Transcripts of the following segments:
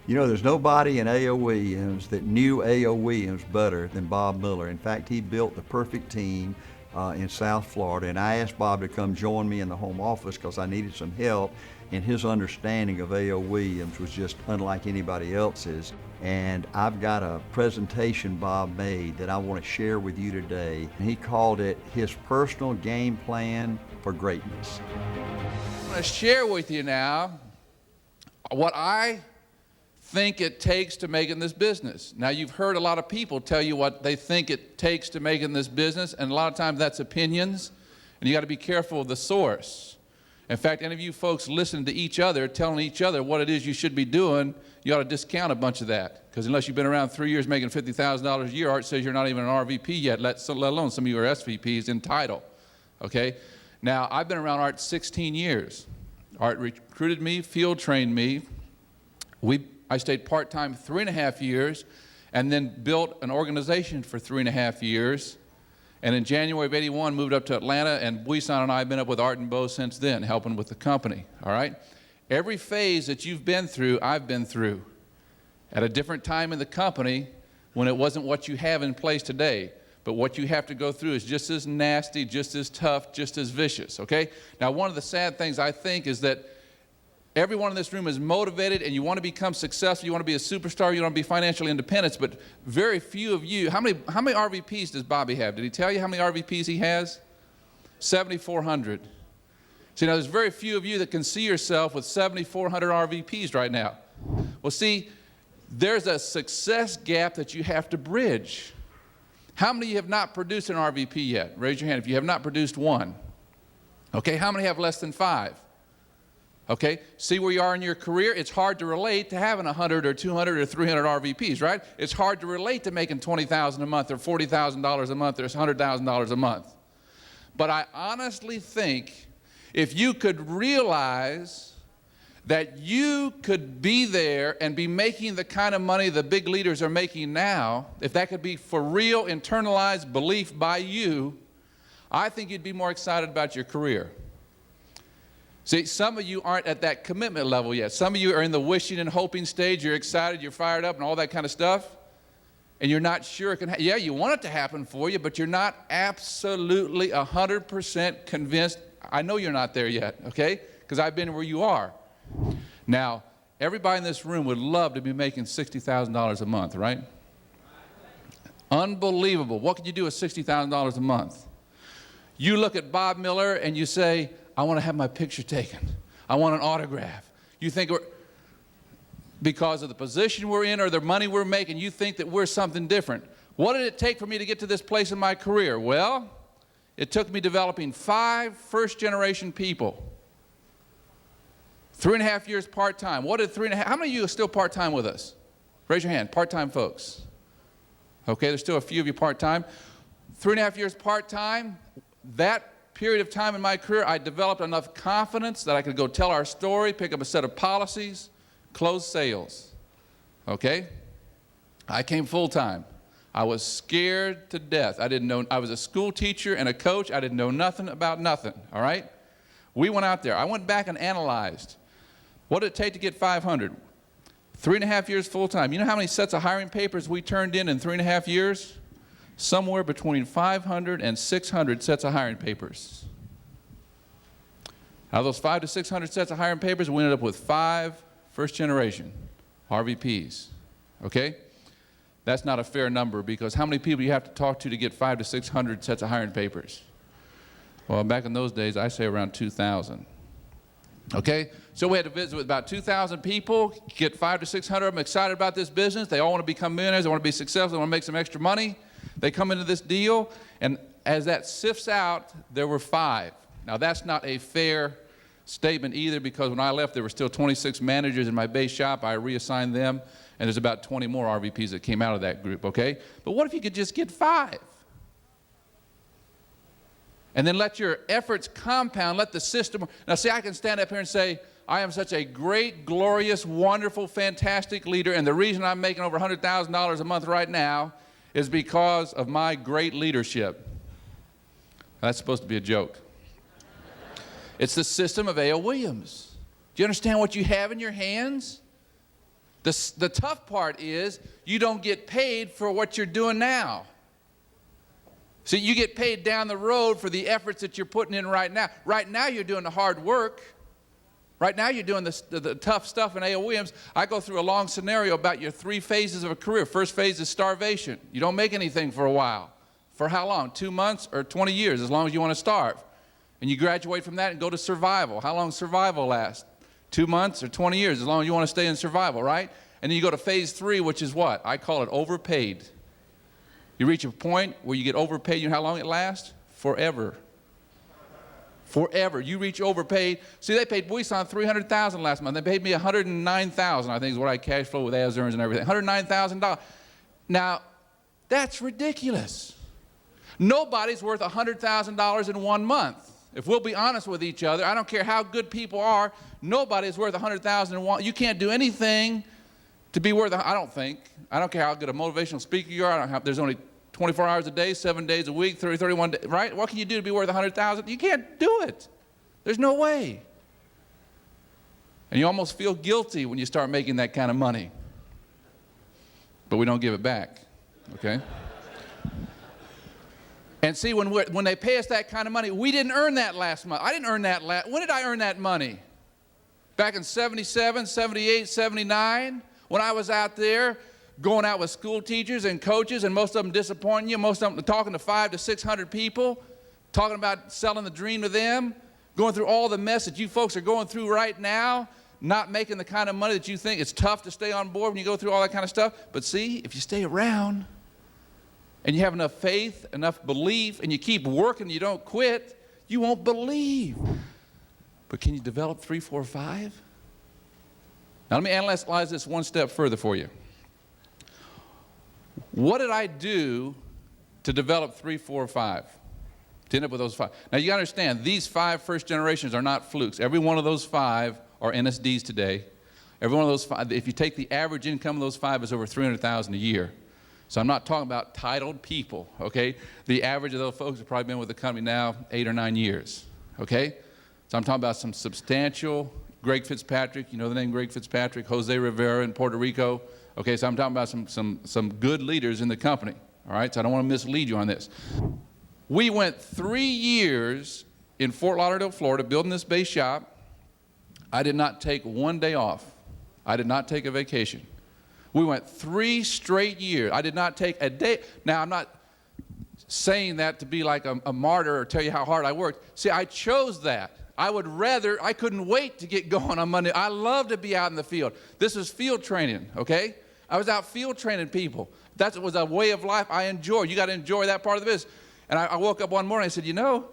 You know, there's nobody in A.O. Williams that knew A.O. Williams better than Bob Miller. In fact, he built the perfect team in South Florida, and I asked Bob to come join me in the home office because I needed some help, and his understanding of A.O. Williams was just unlike anybody else's. And I've got a presentation Bob made that I want to share with you today. He called it his personal game plan for greatness. I'm going to share with you now what I think it takes to make in this business. Now, you've heard a lot of people tell you what they think it takes to make in this business, and a lot of times that's opinions, and you got to be careful of the source. In fact, any of you folks listening to each other, telling each other what it is you should be doing, you ought to discount a bunch of that, because unless you've been around 3 years making $50,000 a year, Art says you're not even an RVP yet, let alone some of you are SVPs in title, okay? Now, I've been around Art 16 years. Art recruited me, field trained me. I stayed part-time 3.5 years and then built an organization for 3.5 years. And in January of '81, moved up to Atlanta, and Buisan and I have been up with Art and Bo since then, helping with the company, all right? Every phase that you've been through, I've been through. At a different time in the company when it wasn't what you have in place today. But what you have to go through is just as nasty, just as tough, just as vicious, okay? Now, one of the sad things I think is that everyone in this room is motivated and you want to become successful, you want to be a superstar, you want to be financially independent, but very few of you, how many RVPs does Bobby have? Did he tell you how many RVPs he has? 7,400. See, now there's very few of you that can see yourself with 7,400 RVPs right now. Well, see, there's a success gap that you have to bridge. How many of you have not produced an RVP yet? Raise your hand if you have not produced one. Okay, how many have less than 5? Okay, see where you are in your career? It's hard to relate to having 100 or 200 or 300 RVPs, right? It's hard to relate to making $20,000 a month or $40,000 a month or $100,000 a month. But I honestly think if you could realize that you could be there and be making the kind of money the big leaders are making now, if that could be for real internalized belief by you, I think you'd be more excited about your career. See, some of you aren't at that commitment level yet. Some of you are in the wishing and hoping stage. You're excited, you're fired up, and all that kind of stuff. And you're not sure it can happen. Yeah, you want it to happen for you, but you're not absolutely 100% convinced. I know you're not there yet, okay? Because I've been where you are. Now, everybody in this room would love to be making $60,000 a month, right? Unbelievable. What could you do with $60,000 a month? You look at Bob Miller and you say, I want to have my picture taken. I want an autograph. You think because of the position we're in or the money we're making, you think that we're something different. What did it take for me to get to this place in my career? Well, it took me developing 5 first-generation people. 3.5 years part-time. What did 3.5? How many of you are still part-time with us? Raise your hand, part-time folks. Okay, there's still a few of you part-time. 3.5 years part-time. That period of time in my career, I developed enough confidence that I could go tell our story, pick up a set of policies, close sales. Okay? I came full-time. I was scared to death. I didn't know. I was a school teacher and a coach. I didn't know nothing about nothing, all right? We went out there. I went back and analyzed. What did it take to get 500? 3.5 years full-time. You know how many sets of hiring papers we turned in 3.5 years? Somewhere between 500 and 600 sets of hiring papers. Out of those 500 to 600 sets of hiring papers, we ended up with 5 first-generation RVPs, okay? That's not a fair number because how many people do you have to talk to get 500 to 600 sets of hiring papers? Well, back in those days, I say around 2,000. Okay? So we had to visit with about 2,000 people, get 500 to 600 of them excited about this business. They all want to become millionaires. They want to be successful. They want to make some extra money. They come into this deal, and as that sifts out, there were 5. Now, that's not a fair statement either because when I left, there were still 26 managers in my base shop. I reassigned them, and there's about 20 more RVPs that came out of that group, okay? But what if you could just get 5? And then let your efforts compound, let the system. Now, see, I can stand up here and say, I am such a great, glorious, wonderful, fantastic leader, and the reason I'm making over $100,000 a month right now is because of my great leadership. That's supposed to be a joke. It's the system of A.O. Williams. Do you understand what you have in your hands? The tough part is you don't get paid for what you're doing now. See, you get paid down the road for the efforts that you're putting in right now. Right now you're doing the hard work. Right now you're doing the tough stuff in A.O. Williams. I go through a long scenario about your 3 phases of a career. First phase is starvation. You don't make anything for a while. For how long? 2 months or 20 years, as long as you want to starve. And you graduate from that and go to survival. How long does survival last? 2 months or 20 years, as long as you want to stay in survival, right? And then you go to phase 3, which is what? I call it overpaid. You reach a point where you get overpaid. You know how long it lasts? Forever. Forever. You reach overpaid. See, they paid Buisan $300,000 last month. They paid me $109,000, I think is what I cash flow with as earns and everything. $109,000. Now, that's ridiculous. Nobody's worth $100,000 in 1 month. If we'll be honest with each other, I don't care how good people are, nobody's worth $100,000 in 1. You can't do anything to be worth, I don't think. I don't care how good a motivational speaker you are. There's only 24 hours a day, 7 days a week, 31 days, right? What can you do to be worth $100,000? You can't do it. There's no way. And you almost feel guilty when you start making that kind of money. But we don't give it back, okay? And see, when they pay us that kind of money, we didn't earn that last month. I didn't earn that when did I earn that money? Back in 77, 78, 79, when I was out there going out with school teachers and coaches, and most of them disappointing you, most of them talking to 500 to 600 people, talking about selling the dream to them, going through all the mess that you folks are going through right now, not making the kind of money that you think. It's tough to stay on board when you go through all that kind of stuff. But see, if you stay around and you have enough faith, enough belief, and you keep working, you don't quit, you won't believe. But can you develop 3, 4, 5? Now let me analyze this one step further for you. What did I do to develop 3, 4, 5? To end up with those 5. Now you got to understand, these 5 first generations are not flukes. Every one of those 5 are NSDs today. Every one of those 5, if you take the average income of those 5, is over $300,000 a year. So I'm not talking about titled people, okay? The average of those folks have probably been with the company now 8 or 9 years, okay? So I'm talking about some substantial, Greg Fitzpatrick, you know the name Greg Fitzpatrick, Jose Rivera in Puerto Rico. Okay, so I'm talking about some good leaders in the company, all right? So I don't want to mislead you on this. We went 3 years in Fort Lauderdale, Florida, building this base shop. I did not take 1 day off. I did not take a vacation. We went 3 straight years. I did not take a day. Now, I'm not saying that to be like a martyr or tell you how hard I worked. See, I chose that. I couldn't wait to get going on Monday. I love to be out in the field. This was field training, okay? I was out field training people. That was a way of life I enjoyed. You got to enjoy that part of the business. And I woke up one morning and I said, you know,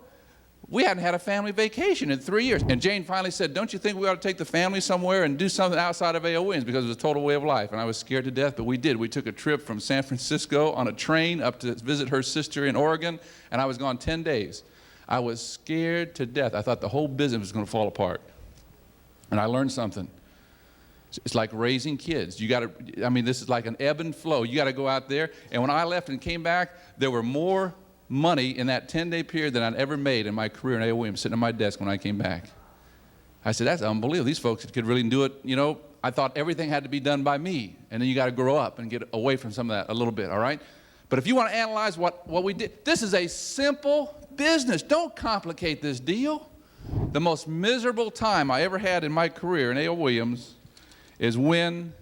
we hadn't had a family vacation in 3 years. And Jane finally said, don't you think we ought to take the family somewhere and do something outside of A.O. Williams, because it was a total way of life. And I was scared to death, but we did. We took a trip from San Francisco on a train up to visit her sister in Oregon, and I was gone 10 days. I was scared to death. I thought the whole business was going to fall apart. And I learned something. It's like raising kids. You got to, I mean, this is like an ebb and flow. You got to go out there. And when I left and came back, there were more money in that 10-day period than I'd ever made in my career in A.O. Williams sitting at my desk when I came back. I said, that's unbelievable. These folks could really do it. You know, I thought everything had to be done by me. And then you got to grow up and get away from some of that a little bit, all right? But if you want to analyze what we did, this is a simple business. Don't complicate this deal. The most miserable time I ever had in my career in A.O. Williams is when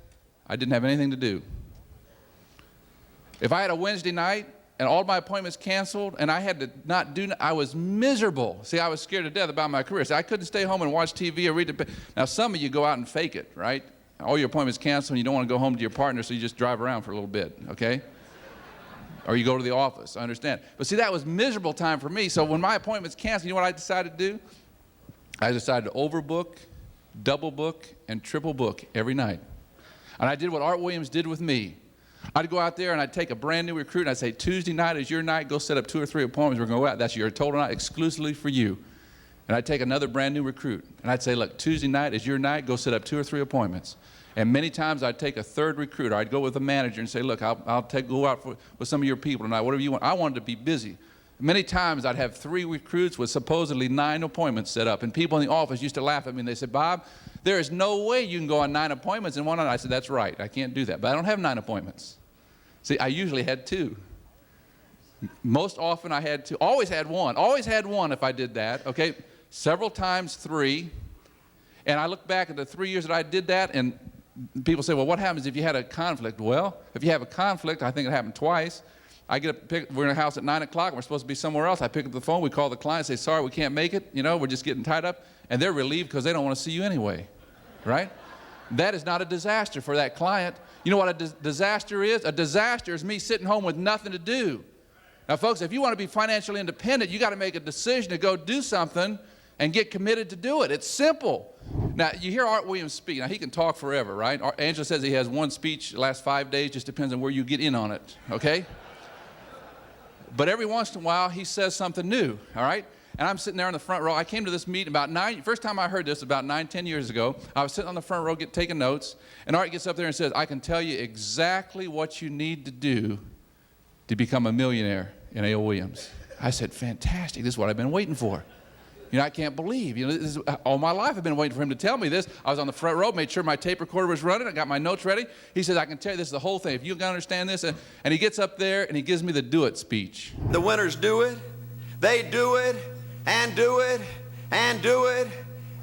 I didn't have anything to do. If I had a Wednesday night and all my appointments canceled and I had to not do, I was miserable. See, I was scared to death about my career. So I couldn't stay home and watch TV or read the. Now, some of you go out and fake it, right? All your appointments canceled and you don't want to go home to your partner, so you just drive around for a little bit, okay? Or you go to the office, I understand. But see, that was miserable time for me. So when my appointments canceled, you know what I decided to do? I decided to overbook, double book, and triple book every night. And I did what Art Williams did with me. I'd go out there and I'd take a brand new recruit and I'd say, Tuesday night is your night, go set up 2 or 3 appointments, we're going to go out. That's your total night exclusively for you. And I'd take another brand new recruit and I'd say, look, Tuesday night is your night, go set up 2 or 3 appointments. And many times I'd take a third recruiter. I'd go with a manager and say, look, I'll go out with some of your people tonight, whatever you want. I wanted to be busy. Many times I'd have 3 recruits with supposedly 9 appointments set up, and people in the office used to laugh at me, and they said, Bob, there is no way you can go on 9 appointments in one night. I said, that's right, I can't do that, but I don't have 9 appointments. See, I usually had 2. Most often I had 2, always had 1 if I did that, okay? Several times 3, and I look back at the 3 years that I did that, and people say, well, what happens if you had a conflict? Well, if you have a conflict, I think it happened twice. I get up, we're in a house at 9 o'clock, we're supposed to be somewhere else. I pick up the phone, we call the client, say, sorry, we can't make it, we're just getting tied up. And they're relieved because they don't want to see you anyway, right? That is not a disaster for that client. You know what a disaster is? A disaster is me sitting home with nothing to do. Now, folks, if you want to be financially independent, you got to make a decision to go do something and get committed to do it. It's simple. Now, you hear Art Williams speak. Now, he can talk forever, right? Angela says he has 1 speech the last 5 days, just depends on where you get in on it, okay? But every once in a while, he says something new, all right? And I'm sitting there in the front row. I came to this meeting first time I heard this, about 9-10 years ago. I was sitting on the front row taking notes, and Art gets up there and says, I can tell you exactly what you need to do to become a millionaire in A.O. Williams. I said, fantastic, this is what I've been waiting for. I can't believe, this is, all my life I've been waiting for him to tell me this. I was on the front row, made sure my tape recorder was running, I got my notes ready. He says, I can tell you this is the whole thing, if you can understand this. And he gets up there and he gives me the do it speech. The winners do it, they do it, and do it, and do it,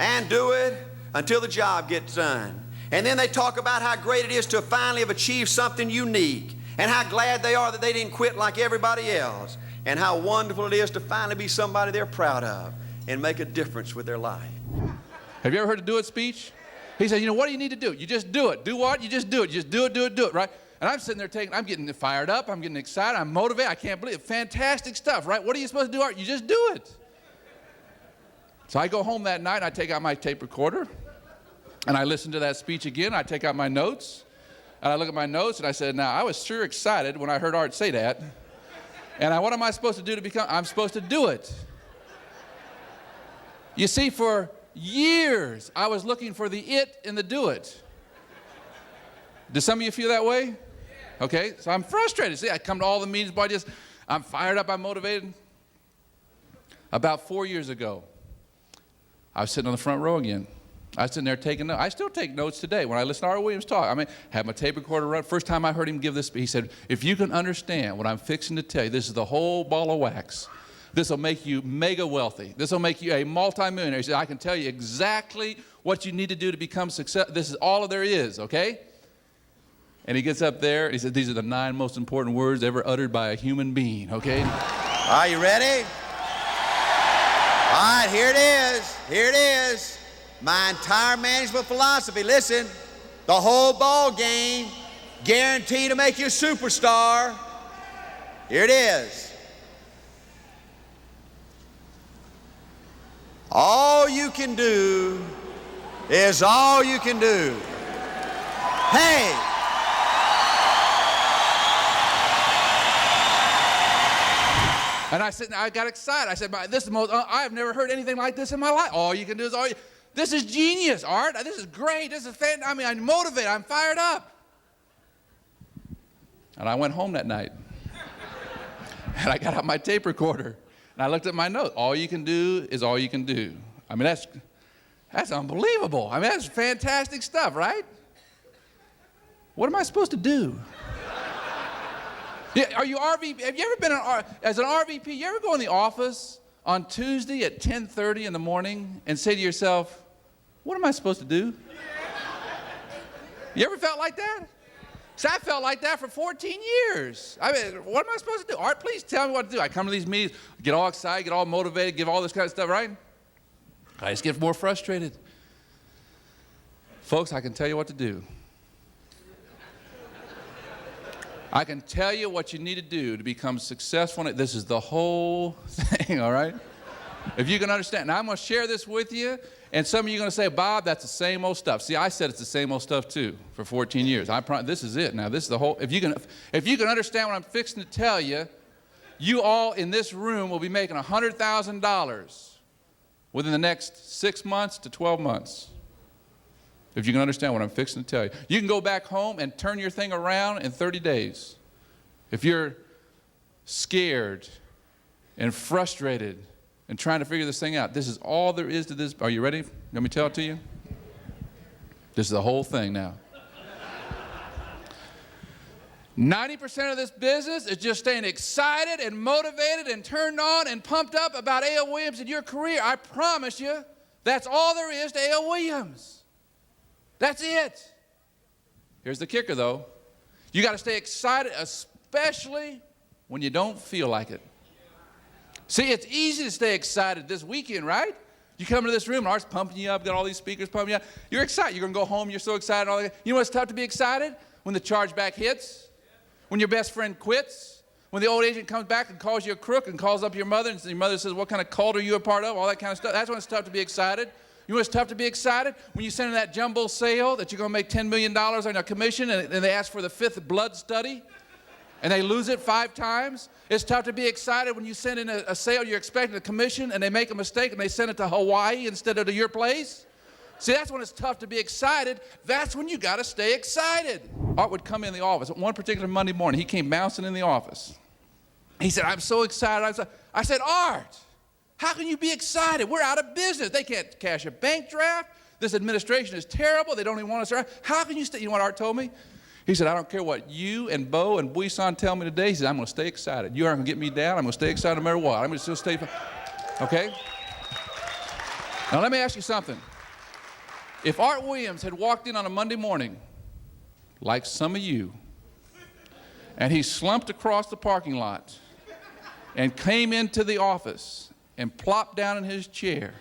and do it, until the job gets done. And then they talk about how great it is to finally have achieved something unique, and how glad they are that they didn't quit like everybody else, and how wonderful it is to finally be somebody they're proud of and make a difference with their life. Have you ever heard a do it speech? He said, what do you need to do? You just do it. Do what? You just do it. You just do it, right? And I'm sitting there I'm getting fired up, I'm getting excited, I'm motivated, I can't believe it. Fantastic stuff, right? What are you supposed to do, Art? You just do it. So I go home that night, and I take out my tape recorder, and I listen to that speech again. I take out my notes, and I look at my notes, and I said, now, I was sure excited when I heard Art say that. And what am I supposed to do to become? I'm supposed to do it. You see, for years, I was looking for the it in the do it. Do some of you feel that way? Okay, so I'm frustrated. See, I come to all the meetings, boy, I'm fired up, I'm motivated. About 4 years ago, I was sitting on the front row again. I was sitting there taking notes. I still take notes today when I listen to Art Williams talk. Have my tape recorder run. First time I heard him give this, he said, if you can understand what I'm fixing to tell you, this is the whole ball of wax. This will make you mega wealthy. This will make you a multimillionaire. He said, I can tell you exactly what you need to do to become successful. This is all there is, okay? And he gets up there, and he said, these are the 9 most important words ever uttered by a human being, okay? Are you ready? All right, here it is. Here it is. My entire management philosophy. Listen, the whole ball game, guaranteed to make you a superstar. Here it is. All you can do is all you can do. Hey! And I said, I got excited. I said, this is the most, I've never heard anything like this in my life. All you can do is all you, this is genius, Art. This is great. This is fantastic. I'm motivated. I'm fired up. And I went home that night. And I got out my tape recorder. And I looked at my note. All you can do is all you can do. That's unbelievable. That's fantastic stuff, right? What am I supposed to do? Yeah, have you ever been as an RVP, you ever go in the office on Tuesday at 10:30 in the morning and say to yourself, what am I supposed to do? You ever felt like that? See, I felt like that for 14 years. What am I supposed to do? Art, please tell me what to do. I come to these meetings, get all excited, get all motivated, give all this kind of stuff, right? I just get more frustrated. Folks, I can tell you what to do. I can tell you what you need to do to become successful. This is the whole thing, all right? If you can understand. Now, I'm going to share this with you, and some of you are going to say, Bob, that's the same old stuff. See, I said it's the same old stuff, too, for 14 years. This is it. Now, this is the whole. If you can understand what I'm fixing to tell you, you all in this room will be making $100,000 within the next 6 months to 12 months. If you can understand what I'm fixing to tell you. You can go back home and turn your thing around in 30 days. If you're scared and frustrated and trying to figure this thing out. This is all there is to this. Are you ready? Let me tell it to you. This is the whole thing now. 90% of this business is just staying excited and motivated and turned on and pumped up about A.L. Williams and your career. I promise you, that's all there is to A.L. Williams. That's it. Here's the kicker, though. You got to stay excited, especially when you don't feel like it. See, it's easy to stay excited this weekend, right? You come into this room, and Art's pumping you up, got all these speakers pumping you up. You're excited. You're going to go home, you're so excited. And all that. You know what's tough to be excited? When the chargeback hits. When your best friend quits, when the old agent comes back and calls you a crook and calls up your mother and your mother says, what kind of cult are you a part of? All that kind of stuff. That's when it's tough to be excited. You know what's tough to be excited? When you send in that jumbo sale that you're going to make $10 million on a commission and they ask for the 5th blood study and they lose it 5 times. It's tough to be excited when you send in a sale, you're expecting a commission and they make a mistake and they send it to Hawaii instead of to your place. See, that's when it's tough to be excited. That's when you got to stay excited. Art would come in the office. One particular Monday morning, he came bouncing in the office. He said, I'm so excited. I said, Art, how can you be excited? We're out of business. They can't cash a bank draft. This administration is terrible. They don't even want us around. How can you stay? You know what Art told me? He said, I don't care what you and Bo and Buisan tell me today. He said, I'm going to stay excited. You aren't going to get me down. I'm going to stay excited no matter what. I'm going to still stay. Okay? Now, let me ask you something. If Art Williams had walked in on a Monday morning, like some of you, and he slumped across the parking lot and came into the office and plopped down in his chair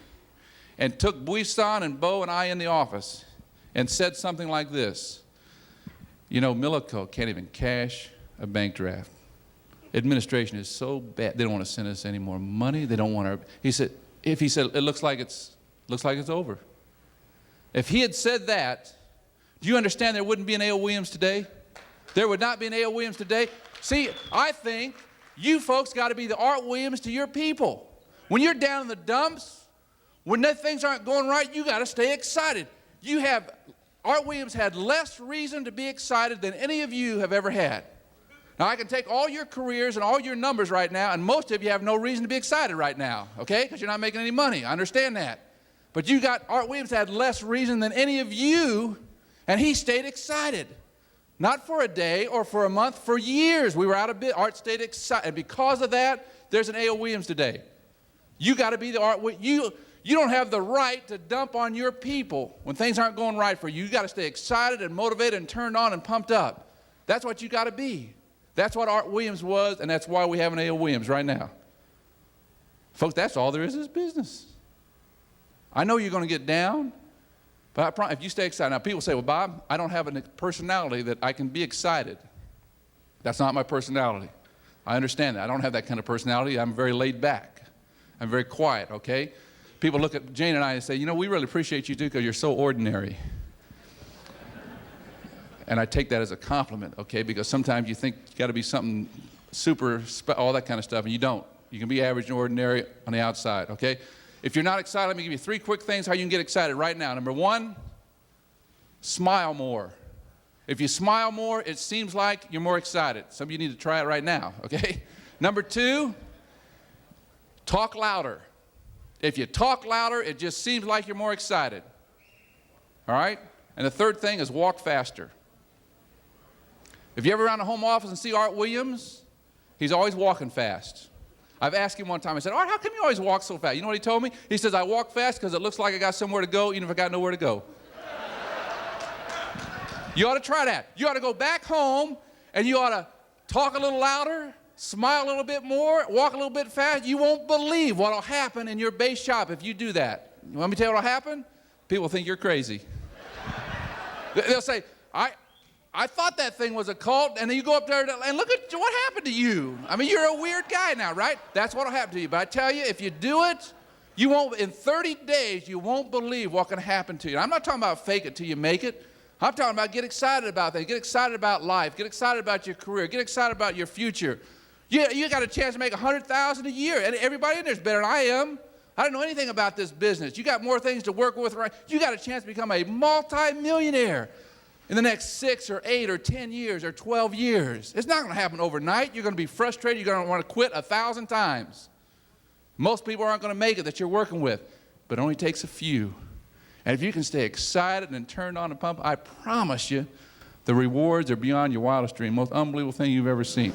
and took Buisan and Bo and I in the office and said something like this, you know, Millico can't even cash a bank draft. Administration is so bad, they don't want to send us any more money. They don't want to. He said, it looks like it's over. If he had said that, do you understand there wouldn't be an A.L. Williams today? There would not be an A.L. Williams today. See, I think you folks got to be the Art Williams to your people. When you're down in the dumps, when things aren't going right, you got to stay excited. Art Williams had less reason to be excited than any of you have ever had. Now, I can take all your careers and all your numbers right now, and most of you have no reason to be excited right now, okay? Because you're not making any money. I understand that. But Art Williams had less reason than any of you, and he stayed excited. Not for a day or for a month, for years. We were out of business. Art stayed excited. And because of that, there's an A.L. Williams today. You got to be the Art Williams. You don't have the right to dump on your people when things aren't going right for you. You got to stay excited and motivated and turned on and pumped up. That's what you got to be. That's what Art Williams was, and that's why we have an A.L. Williams right now. Folks, that's all there is to this business. I know you're going to get down, but I promise, if you stay excited. Now, people say, well, Bob, I don't have a personality that I can be excited. That's not my personality. I understand that. I don't have that kind of personality. I'm very laid back. I'm very quiet, okay? People look at Jane and I and say, you know, we really appreciate you, too, because you're so ordinary. And I take that as a compliment, okay, because sometimes you think you got to be something super, all that kind of stuff, and you don't. You can be average and ordinary on the outside, okay? If you're not excited, let me give you 3 quick things how you can get excited right now. Number 1, smile more. If you smile more, it seems like you're more excited. Some of you need to try it right now, okay? Number 2, talk louder. If you talk louder, it just seems like you're more excited. All right? And the 3rd thing is walk faster. If you're ever around the home office and see Art Williams, he's always walking fast. I've asked him one time, I said, Art, how come you always walk so fast? You know what he told me? He says, I walk fast because it looks like I got somewhere to go, even if I got nowhere to go. You ought to try that. You ought to go back home, and you ought to talk a little louder, smile a little bit more, walk a little bit fast. You won't believe what will happen in your base shop if you do that. You want me to tell you what will happen? People think you're crazy. They'll say, I thought that thing was a cult, and then you go up there and look at what happened to you. I mean, you're a weird guy now, right? That's what will happen to you. But I tell you, if you do it, you won't, in 30 days, you won't believe what can happen to you. I'm not talking about fake it till you make it. I'm talking about get excited about things. Get excited about life. Get excited about your career. Get excited about your future. You got a chance to make $100,000 a year, and everybody in there is better than I am. I don't know anything about this business. You got more things to work with, right? You got a chance to become a multi-millionaire in the next 6 or 8 or 10 years or 12 years. It's not going to happen overnight. You're going to be frustrated. You're going to want to quit 1,000 times. Most people aren't going to make it that you're working with, but it only takes a few. And if you can stay excited and turned on and pumped, I promise you, the rewards are beyond your wildest dream. Most unbelievable thing you've ever seen.